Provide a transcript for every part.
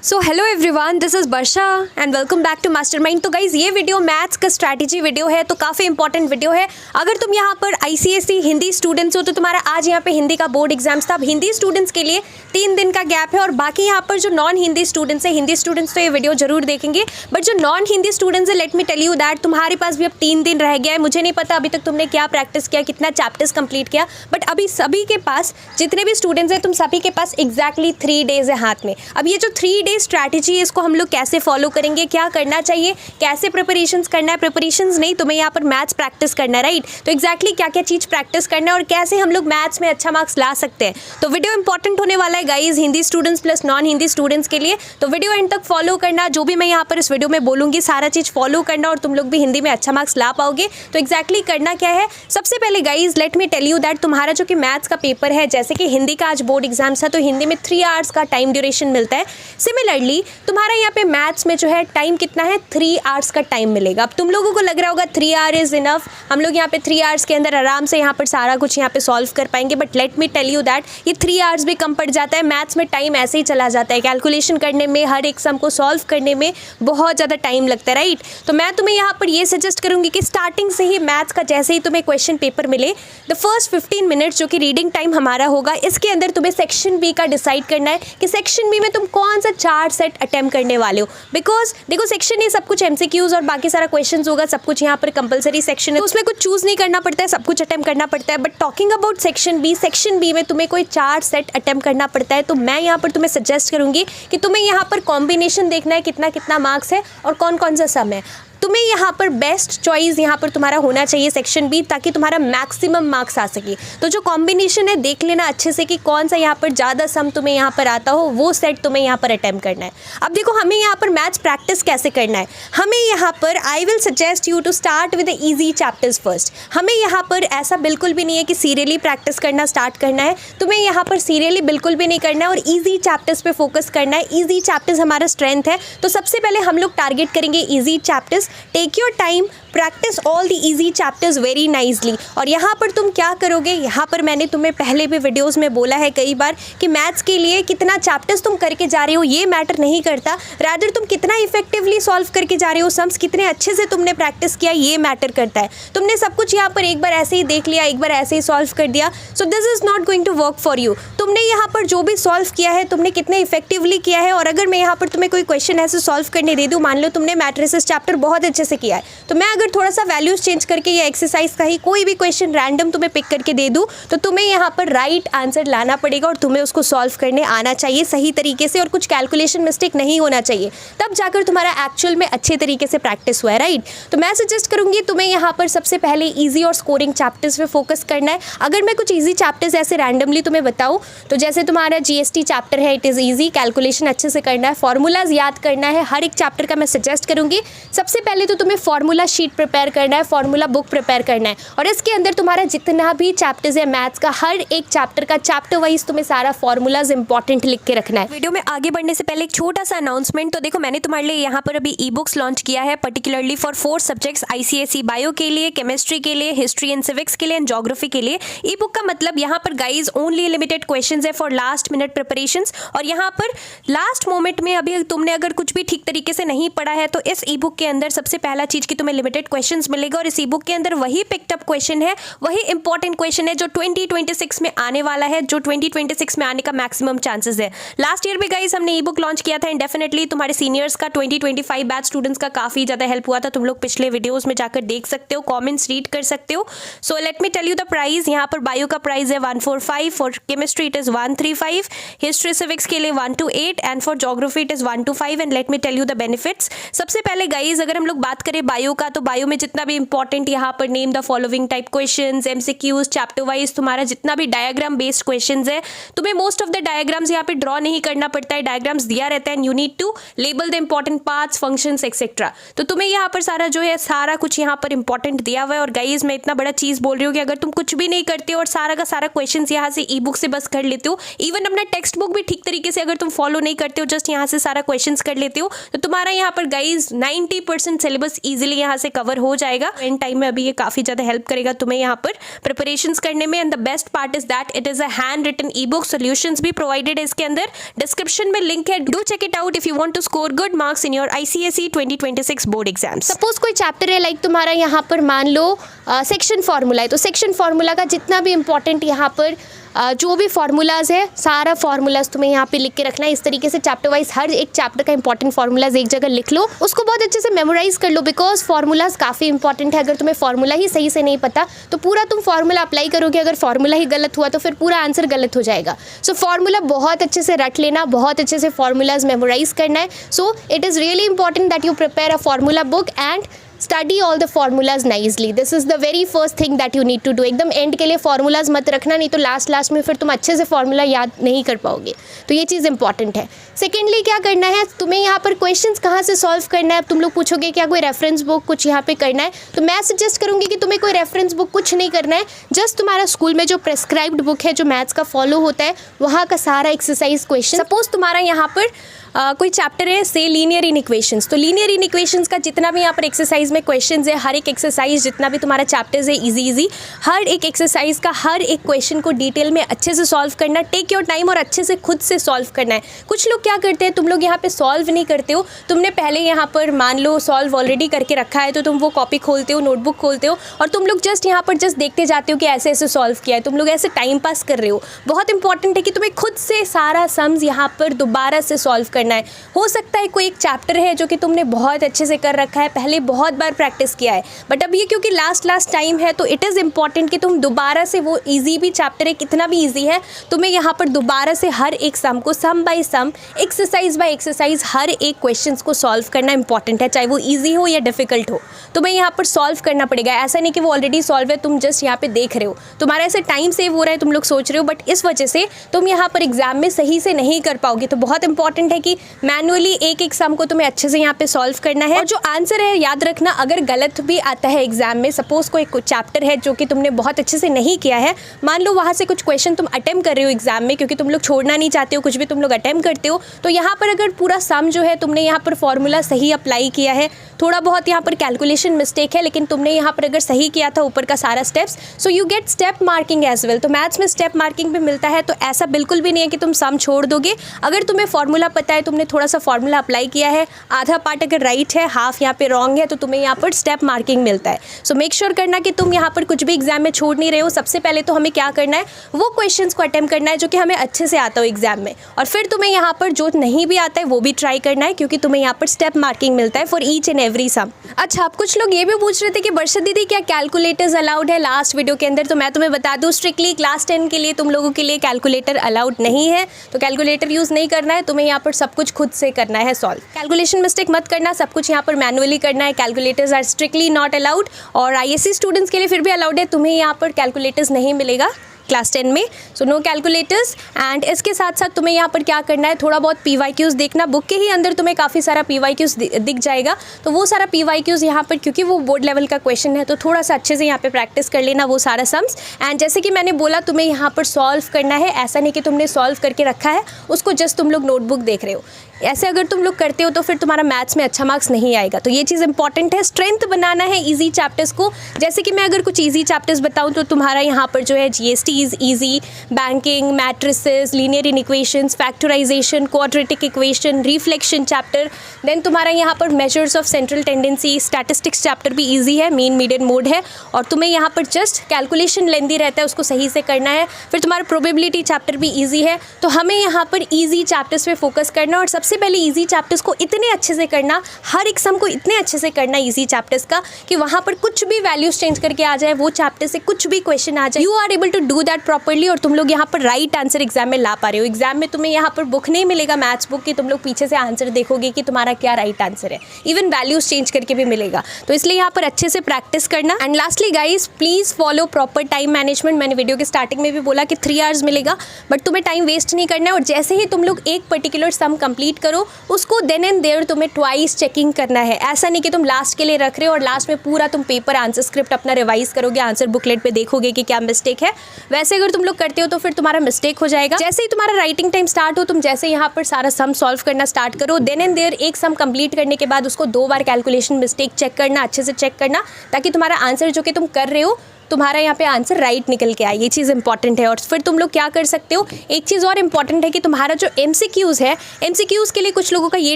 So hello everyone, this is Varsha and welcome back to Mastermind. तो guys ये video maths का strategy video है, तो काफ़ी इंपॉर्टेंट वीडियो है। अगर तुम यहाँ पर आईसीएसई हिंदी स्टूडेंट्स हो तो तुम्हारा आज यहाँ पे हिंदी का बोर्ड एग्जाम्स था। अब हिंदी स्टूडेंट्स के लिए 3 दिन का गैप है और बाकी यहाँ पर जो नॉन हिंदी स्टूडेंट्स है, हिंदी स्टूडेंट्स तो ये वीडियो जरूर देखेंगे, बट जो नॉन हिंदी स्टूडेंट्स है, let me tell you that तुम्हारे पास भी अब 3 दिन रह गया है। मुझे नहीं पता अभी तक तुमने क्या प्रैक्टिस किया, कितना चैप्टर्स कंप्लीट किया, बट अभी सभी के पास, जितने भी स्टूडेंट्स हैं, तुम सभी के पास एग्जैक्टली 3 डेज है हाथ में। अब ये जो 3 डे स्ट्रैटेजी है, इसको हम लोग कैसे फॉलो करेंगे, क्या करना चाहिए, कैसे प्रिपरेशंस करना है, प्रिपरेशंस नहीं, तुम्हें यहाँ पर मैथ्स प्रैक्टिस करना है, राइट। तो एग्जैक्टली क्या क्या चीज़ प्रैक्टिस करना है और कैसे हम लोग मैथ्स में अच्छा मार्क्स ला सकते हैं। तो वीडियो इंपॉर्टेंट होने वाला है guys, Hindi students plus non Hindi students के लिए। तो वीडियो एंड तक फॉलो करना, जो भी मैं यहाँ पर इस वीडियो में बोलूँगी सारा चीज़ फॉलो करना और तुम लोग भी हिंदी में अच्छा मार्क्स ला पाओगे। तो एग्जैक्टली करना क्या है, सबसे पहले guys let me tell you that तुम्हारा जो कि मैथ्स का पेपर है, जैसे कि हिंदी का आज बोर्ड एग्जाम्स है, तो हिंदी में 3 आवर्स का टाइम ड्यूरेशन मिलता है। सिमिलरली तुम्हारा यहाँ पे मैथ्स में जो है टाइम कितना है, 3 आवर्स का टाइम मिलेगा। अब तुम लोगों को लग रहा होगा 3 आवर इज इनफ, हम लोग यहाँ पे 3 आवर्स के अंदर आराम से यहाँ पर सारा कुछ यहाँ पे सॉल्व कर पाएंगे, but let me tell you that ये 3 आवर्स भी कम पड़ जाता है। मैथ्स में टाइम ऐसे ही चला जाता है, कैलकुलेशन करने में, हर एक सम को सॉल्व करने में बहुत ज़्यादा टाइम लगता है, राइट। तो मैं तुम्हें यहाँ पर ये सजेस्ट करूँगी कि स्टार्टिंग से ही मैथ्स का जैसे ही तुम्हें क्वेश्चन पेपर मिले, द फर्स्ट 15 मिनट्स जो कि रीडिंग टाइम हमारा होगा, इसके अंदर तुम्हें सेक्शन बी का डिसाइड करना है कि सेक्शन बी में तुम कौन सा 4 सेट अटेम्प्ट करने वाले हो। बिकॉज देखो सेक्शन ए सब कुछ एमसीक्यूज और बाकी सारा क्वेश्चंस होगा, सब कुछ यहाँ पर कंपलसरी सेक्शन है, तो उसमें कुछ चूज नहीं करना पड़ता है, सब कुछ अटेम्प्ट करना पड़ता है। But talking about section B में तुम्हें कोई 4 सेट अटेम्प्ट करना पड़ता है। तो मैं यहाँ पर तुम्हें सजेस्ट करूँगी कि तुम्हें यहाँ पर कॉम्बिनेशन देखना है, कितना कितना मार्क्स है और कौन कौन सा सम है। तुम्हें यहाँ पर बेस्ट चॉइस यहाँ पर तुम्हारा होना चाहिए सेक्शन बी, ताकि तुम्हारा मैक्सिमम मार्क्स आ सके। तो जो कॉम्बिनेशन है देख लेना अच्छे से कि कौन सा यहाँ पर ज़्यादा सम तुम्हें यहाँ पर आता हो, वो सेट तुम्हें यहाँ पर अटेम्प्ट करना है। अब देखो हमें यहाँ पर मैथ्स प्रैक्टिस कैसे करना है। हमें यहाँ पर I will suggest you to start with the easy chapters first. हमें यहाँ पर ऐसा बिल्कुल भी नहीं है कि सीरियली प्रैक्टिस करना स्टार्ट करना है, तुम्हें यहाँ पर सीरियली बिल्कुल भी नहीं करना है और ईजी चैप्टर्स पे फोकस करना है। ईजी चैप्टर्स हमारा स्ट्रेंथ है, तो सबसे पहले हम लोग टारगेट करेंगे easy chapters. Take your time, practice all the easy chapters very nicely. और यहाँ पर तुम क्या करोगे, यहाँ पर मैंने तुम्हें पहले भी वीडियोस में बोला है कई बार कि मैथ्स के लिए कितना चैप्टर्स तुम करके जा रहे हो ये मैटर नहीं करता, रादर तुम कितना इफेक्टिवली सॉल्व करके जा रहे हो, सम्स कितने अच्छे से तुमने प्रैक्टिस किया ये मैटर करता है। तुमने सब कुछ यहाँ पर एक बार ऐसे ही देख लिया, एक बार ऐसे ही सॉल्व कर दिया, so this is not going to work for you. तुमने यहाँ पर जो भी सॉल्व किया है, तुमने कितने इफेक्टिवली किया है। और अगर मैं यहाँ पर तुम्हें कोई क्वेश्चन ऐसे सॉल्व करने दे दूँ, मान लो तुमने मैट्रिसेस चैप्टर बहुत अच्छे से किया है, तो मैं अगर थोड़ा सा वैल्यूज चेंज करके या एक्सरसाइज का ही कोई भी क्वेश्चन रैंडम तुम्हें पिक करके दे दूं, तो तुम्हें यहाँ पर राइट आंसर लाना पड़ेगा और तुम्हें उसको सॉल्व करने आना चाहिए सही तरीके से और कुछ कैलकुलेशन मिस्टेक नहीं होना चाहिए, तब जाकर तुम्हारा एक्चुअल में अच्छे तरीके से प्रैक्टिस हुआ है, राइट। तो मैं सजेस्ट करूंगी तुम्हें यहाँ पर सबसे पहले ईजी और स्कोरिंग चैप्टर्स पे फोकस करना है। अगर मैं कुछ ईजी चैप्टर्स ऐसे रैंडमली तुम्हें बताऊँ, तो जैसे तुम्हारा जीएसटी चैप्टर है, इट इज़ ईजी, कैलकुलेशन अच्छे से करना है, फॉर्मूलाज याद करना है, हर एक चैप्टर का मैं सजेस्ट करूँगी। सबसे पहले तो तुम्हें फॉर्मूला शीट प्रिपेयर करना है, फॉर्मूला बुक प्रिपेयर करना है, और इसके अंदर तुम्हारा जितना भी चैप्टर्स है मैथ्स का, हर एक चैप्टर का चैप्टर वाइज तुम्हें सारा फॉर्मूलाज इंपॉर्टेंट लिख के रखना है। वीडियो में आगे बढ़ने से पहले एक छोटा सा अनाउंसमेंट। तो देखो मैंने तुम्हारे लिए यहाँ पर अभी ई बुक्स लॉन्च किया है, particularly for 4 subjects, ICSE bio के लिए, केमिस्ट्री के लिए, हिस्ट्री एंड सिविक्स के लिए एंड ज्योग्राफी के लिए। ई बुक का मतलब यहाँ पर गाइज ओनली लिमिटेड क्वेश्चंस है फॉर लास्ट मिनट प्रिपरेशंस, और यहाँ पर लास्ट मोमेंट में अभी तुमने अगर कुछ भी ठीक तरीके से नहीं पढ़ा है, तो इस ई बुक के अंदर सबसे पहला चीज की तुम्हें लिमिटेड क्वेश्चंस मिलेगा, और इस ई बुक के अंदर वही पिक्ड अप क्वेश्चन है, वही इंपॉर्टेंट क्वेश्चन है जो 2026 में आने वाला है, जो 2026 में आने का मैक्सिमम चांसेस है। लास्ट ईयर भी गाइस हमने ई बुक लॉन्च किया था एंड डेफिनेटली तुम्हारे सीनियर्स का 2025 बैच स्टूडेंट्स का काफी ज्यादा हेल्प हुआ था। तुम लोग पिछले वीडियोस में जाकर देख सकते हो, कमेंट्स रीड कर सकते हो। So let me tell you the price. यहाँ पर बायो का प्राइस है 145, for chemistry it is 135, history civics के लिए 128 and for geography it is 125। And let me tell you the benefits. सबसे पहले गाइस अगर हम लोग बात करें बायो का, तो बायो में जितना भी इंपॉर्टेंट यहाँ पर name the following type questions, MCQs, chapter wise तुम्हारा जितना भी डायग्राम बेस्ड क्वेश्चंस है, तुम्हें मोस्ट ऑफ द डायग्राम्स यहाँ पे ड्रॉ नहीं करना पड़ता है, डायग्राम्स दिया रहता है and you need to label the important parts, functions etcetera. तो तुम्हें यहाँ पर सारा जो है सारा कुछ यहाँ पर इंपॉर्टेंट दिया हुआ है। और गाइज मैं इतना बड़ा चीज बोल रही हूँ कि अगर तुम कुछ भी नहीं करते हो और सारा का सारा क्वेश्चंस यहाँ से ई बुक से बस कर लेते हो, इवन अपना टेक्स्ट बुक भी ठीक तरीके से अगर तुम फॉलो नहीं करते हो, जस्ट यहाँ से सारा क्वेश्चंस कर लेते हो, तो तुम्हारा यहाँ पर गाइज 90% सिलेबस इजिली यहाँ से कवर हो जाएगा एंड टाइम में। अभी ये काफ़ी ज़्यादा हेल्प करेगा तुम्हें यहाँ पर प्रिपरेशंस करने में। And the best part is that it is a handwritten ebook, solutions भी प्रोवाइडेड है इसके अंदर। डिस्क्रिप्शन में लिंक है, do check it out if you want to score good marks in your ICSE 2026 board exams. Suppose कोई chapter है like तुम्हारा यहाँ पर मान लो सेक्शन फार्मूला है, तो सेक्शन फार्मूला का जितना भी इंपॉर्टेंट यहाँ पर जो भी फार्मूलाज है सारा फार्मूलाज तुम्हें यहाँ पे लिख के रखना है। इस तरीके से चैप्टर वाइज हर एक चैप्टर का इंपॉर्टेंट फार्मूलाज एक जगह लिख लो, उसको बहुत अच्छे से मेमोराइज कर लो, बिकॉज फार्मूलाज काफ़ी इंपॉर्टेंट है। अगर तुम्हें फार्मूला ही सही से नहीं पता तो पूरा तुम फार्मूला अप्लाई करोगे, अगर फार्मूला ही गलत हुआ तो फिर पूरा आंसर गलत हो जाएगा। सो फार्मूला बहुत अच्छे से रट लेना, बहुत अच्छे से फार्मूलाज मेमोराइज करना है। So it is really important that you prepare a formula book and study all the formulas nicely. This is the very first thing that you need to do. एकदम एंड के लिए formulas मत रखना, नहीं तो last में फिर तुम अच्छे से फार्मूला याद नहीं कर पाओगे। तो ये चीज़ इंपॉर्टेंट है। सेकेंडली क्या करना है, तुम्हें यहाँ पर क्वेश्चंस कहाँ से सॉल्व करना है। अब तुम लोग पूछोगे क्या कोई रेफरेंस बुक कुछ यहाँ पे करना है, तो मैं सजेस्ट करूँगी कि तुम्हें कोई रेफरेंस बुक कुछ नहीं करना है। जस्ट तुम्हारा स्कूल में जो प्रेस्क्राइब्ड बुक है जो मैथ्स का फॉलो होता है वहाँ का सारा एक्सरसाइज क्वेश्चन। सपोज तुम्हारा यहाँ पर कोई चैप्टर है से लीनियर इन इक्वेशंस, तो लीनियर इन इक्वेशंस का जितना भी यहाँ पर एक्सरसाइज में क्वेश्चंस है, हर एक एक्सरसाइज जितना भी तुम्हारा चैप्टर्स है इजी हर एक एक्सरसाइज का हर एक क्वेश्चन को डिटेल में अच्छे से सॉल्व करना। टेक योर टाइम और अच्छे से खुद से सॉल्व करना है। कुछ लोग क्या करते हैं, तुम लोग यहाँ पे सॉल्व नहीं करते हो, तुमने पहले यहाँ पर मान लो सॉल्व ऑलरेडी करके रखा है, तो तुम वो कॉपी खोलते हो, नोटबुक खोलते हो और तुम लोग जस्ट यहाँ पर जस्ट देखते जाते हो कि ऐसे ऐसे सॉल्व किया है। तुम लोग ऐसे टाइम पास कर रहे हो। बहुत इंपॉर्टेंट है कि तुम्हें खुद से सारा सम्स यहाँ पर दोबारा से सॉल्व करना है। हो सकता है कोई एक चैप्टर है जो कि तुमने बहुत अच्छे से कर रखा है, पहले बहुत बार प्रैक्टिस किया है, बट अब ये क्योंकि लास्ट टाइम है तो इट इज़ इम्पॉर्टेंट कि तुम दोबारा से वो ईजी भी चैप्टर है, कितना भी ईजी है, तुम्हें यहाँ पर दोबारा से हर एक सम को sum by sum, exercise by exercise हर एक क्वेश्चंस को सॉल्व करना इंपॉर्टेंट है। चाहे वो ईजी हो या डिफिकल्ट हो, तुम्हें यहाँ पर सॉल्व करना पड़ेगा। ऐसा नहीं कि वो ऑलरेडी सॉल्व है, तुम जस्ट यहाँ पे देख रहे हो, तुम्हारा ऐसे टाइम सेव हो रहा है, तुम लोग सोच रहे हो, बट इस वजह से तुम यहाँ पर एग्जाम में सही से नहीं कर पाओगे। तो बहुत इंपॉर्टेंट है कि मैनुअली एक सम को तुम्हें अच्छे से यहाँ पे सॉल्व करना है। और जो आंसर है याद रखना, अगर गलत भी आता है एग्जाम में, सपोज कोई चैप्टर है जो कि तुमने बहुत अच्छे से नहीं किया है, मान लो वहाँ से कुछ क्वेश्चन तुम अटेम्प्ट कर रहे हो एग्जाम में, क्योंकि तुम लोग छोड़ना नहीं चाहते हो, कुछ भी तुम लोग अटेम्प्ट करते हो, तो यहाँ पर अगर पूरा सम जो है तुमने यहाँ पर फॉर्मूला सही अप्लाई किया है, थोड़ा बहुत यहाँ पर कैलकुलेशन मिस्टेक है, लेकिन तुमने यहाँ पर अगर सही किया था ऊपर का सारा steps, so you get step marking as well. तो मैथ्स में स्टेप मार्किंग भी मिलता है। तो ऐसा बिल्कुल भी नहीं है कि तुम सम छोड़ दोगे। अगर तुम्हें फॉर्मूला पता है, तुमने थोड़ा सा फॉर्मूला अप्लाई किया है, आधा पार्ट अगर राइट है, हाफ यहाँ पे रॉन्ग है, तो तुम्हें यहाँ पर स्टेप मार्किंग मिलता है। सो मेक श्योर करना कि तुम यहाँ पर कुछ भी एग्जाम में छोड़ नहीं रहे हो। सबसे पहले तो हमें क्या करना है, वो क्वेश्चंस को अटेम्प्ट करना है जो कि हमें अच्छे से आता हो एग्जाम में, और फिर तुम्हें यहाँ पर जो नहीं भी आता है वो भी ट्राई करना है, क्योंकि तुम्हें यहाँ पर स्टेप मार्किंग मिलता है for each and every sum. अच्छा, आप कुछ लोग ये भी पूछ रहे थे कि वर्षा दीदी क्या कैलकुलेटर्स अलाउड है लास्ट वीडियो के अंदर, तो मैं तुम्हें बता दूं स्ट्रिक्टली क्लास 10 के लिए तुम लोगों के लिए कैलकुलेटर अलाउड नहीं है। तो कैलकुलेटर यूज़ नहीं करना है, तुम्हें यहाँ पर सब कुछ खुद से करना है सॉल्व। कैलकुलेशन मिस्टेक मत करना, सब कुछ यहाँ पर मैनुअली करना है। Calculators are strictly not allowed, और ISC स्टूडेंट्स के लिए फिर भी अलाउड है, तुम्हें यहाँ पर कैलकुलेटर्स नहीं मिलेगा क्लास 10 में। So no calculators. एंड इसके साथ साथ तुम्हें यहाँ पर क्या करना है, थोड़ा बहुत PYQs देखना। बुक के ही अंदर तुम्हें काफ़ी सारा PYQs दिख जाएगा, तो वो सारा PYQs यहाँ पर, क्योंकि वो बोर्ड लेवल का क्वेश्चन है, तो थोड़ा सा अच्छे से यहाँ पे प्रैक्टिस कर लेना वो सारा सम्स। एंड जैसे कि मैंने बोला, तुम्हें यहाँ पर सॉल्व करना है। ऐसा नहीं कि तुमने सॉल्व करके रखा है, उसको जस्ट तुम लोग नोटबुक देख रहे हो। ऐसे अगर तुम लोग करते हो तो फिर तुम्हारा मैथ्स में अच्छा मार्क्स नहीं आएगा। तो ये चीज़ इंपॉर्टेंट है। स्ट्रेंथ बनाना है इजी चैप्टर्स को। जैसे कि मैं अगर कुछ इजी चैप्टर्स बताऊं तो तुम्हारा यहाँ पर जो है GST is easy, banking, matrices, linear in equations, factorisation, quadratic equation, reflection chapter. Then तुम्हारा यहाँ पर measures of central tendency, statistics chapter भी ईजी है, मीन मीडियन मोड है, और तुम्हें यहाँ पर जस्ट कैलकुलेशन लेंदी रहता है, उसको सही से करना है। फिर तुम्हारा प्रोबेबिलिटी चैप्टर भी ईजी है। तो हमें यहाँ पर ईजी चैप्टर्स पे फोकस करना, और सबसे पहले इजी चैप्टर्स को इतने अच्छे से करना, हर एक सम को इतने अच्छे से करना इजी चैप्टर्स का, कि वहाँ पर कुछ भी वैल्यूज चेंज करके आ जाए, वो चैप्टर से कुछ भी क्वेश्चन आ जाए, you are able to do that properly, और तुम लोग यहाँ पर राइट आंसर एग्जाम में ला पा रहे हो। एग्जाम में तुम्हें यहाँ पर बुक नहीं मिलेगा मैथ्स बुक की, तुम लोग पीछे से आंसर देखोगे कि तुम्हारा क्या राइट आंसर है, इवन वैल्यूज चेंज करके भी मिलेगा। तो इसलिए यहाँ पर अच्छे से प्रैक्टिस करना। And lastly guys, please follow proper time management. मैंने वीडियो के स्टार्टिंग में भी बोला कि 3 आवर्स मिलेगा, बट तुम्हें टाइम वेस्ट नहीं करना है। और जैसे ही तुम लोग एक पर्टिकुलर सम कंप्लीट कंप्लीट करो उसको, देन एंड देयर तुम्हें ट्वाइस चेकिंग करना है। ऐसा नहीं कि तुम लास्ट के लिए रख रहे हो और लास्ट में पूरा तुम पेपर आंसर स्क्रिप्ट अपना रिवाइज करोगे, आंसर बुकलेट पे देखोगे कि क्या मिस्टेक है। वैसे अगर तुम लोग करते हो तो फिर तुम्हारा मिस्टेक हो जाएगा। जैसे ही तुम्हारा राइटिंग टाइम स्टार्ट हो, तुम जैसे यहाँ पर सारा सम सॉल्व करना स्टार्ट करो, देन एंड देयर एक सम कंप्लीट करने के बाद उसको 2 बार कैलकुलेशन मिस्टेक चेक करना, अच्छे से चेक करना, ताकि तुम्हारा आंसर जो कि तुम कर रहे हो तुम्हारा यहाँ पे आंसर राइट निकल के आए। ये चीज़ इंपॉर्टेंट है। और फिर तुम लोग क्या कर सकते हो, एक चीज़ और इंपॉर्टेंट है कि तुम्हारा जो MCQs है, MCQs के लिए कुछ लोगों का ये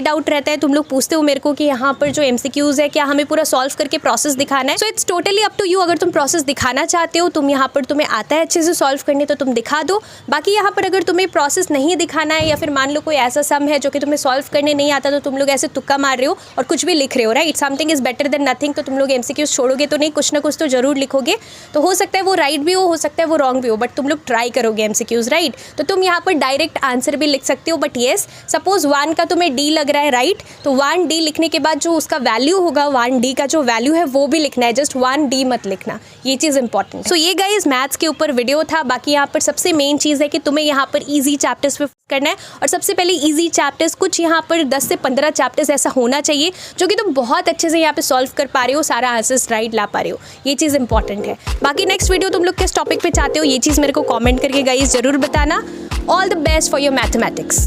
डाउट रहता है, तुम लोग पूछते हो मेरे को कि यहाँ पर जो MCQs है क्या हमें पूरा सॉल्व करके प्रोसेस दिखाना है। So it's totally up to you. अगर तुम प्रोसेस दिखाना चाहते हो, तुम यहाँ पर तुम्हें आता है अच्छे से सॉल्व करने, तो तुम दिखा दो। बाकी यहाँ पर अगर तुम्हें प्रोसेस नहीं दिखाना है, या फिर मान लो कोई ऐसा सम है जो कि तुम्हें सॉल्व करने नहीं आता, तो तुम लोग ऐसे तुक्का मार रहे हो और कुछ भी लिख रहे हो, right, something is better than nothing, तो तुम लोग MCQs छोड़ोगे तो नहीं, कुछ ना कुछ तो जरूर लिखोगे। तो हो सकता है वो राइट भी हो सकता है वो रॉन्ग भी हो, बट तुम लोग ट्राई करोगे MCQs, राइट। तो तुम यहाँ पर डायरेक्ट आंसर भी लिख सकते हो, बट येस सपोज 1 का तुम्हें D लग रहा है, राइट, तो 1D लिखने के बाद जो उसका वैल्यू होगा, 1D का जो वैल्यू है वो भी लिखना है, जस्ट 1D मत लिखना। ये चीज़ इंपॉर्टेंट। सो ये गाइस मैथ्स के ऊपर वीडियो था। बाकी यहाँ पर सबसे मेन चीज़ है कि तुम्हें यहाँ पर ईजी चैप्टर्स पे करना है, और सबसे पहले ईजी चैप्टर्स, कुछ यहाँ पर 10 से 15 चैप्टर्स ऐसा होना चाहिए जो कि तुम बहुत अच्छे से यहाँ पे सॉल्व कर पा रहे हो, सारा आंसर्स राइट ला पा रहे हो। ये चीज़ इंपॉर्टेंट है। बाकी नेक्स्ट वीडियो तुम लोग किस टॉपिक पे चाहते हो, ये चीज़ मेरे को कमेंट करके गाइस जरूर बताना। All the best for your mathematics.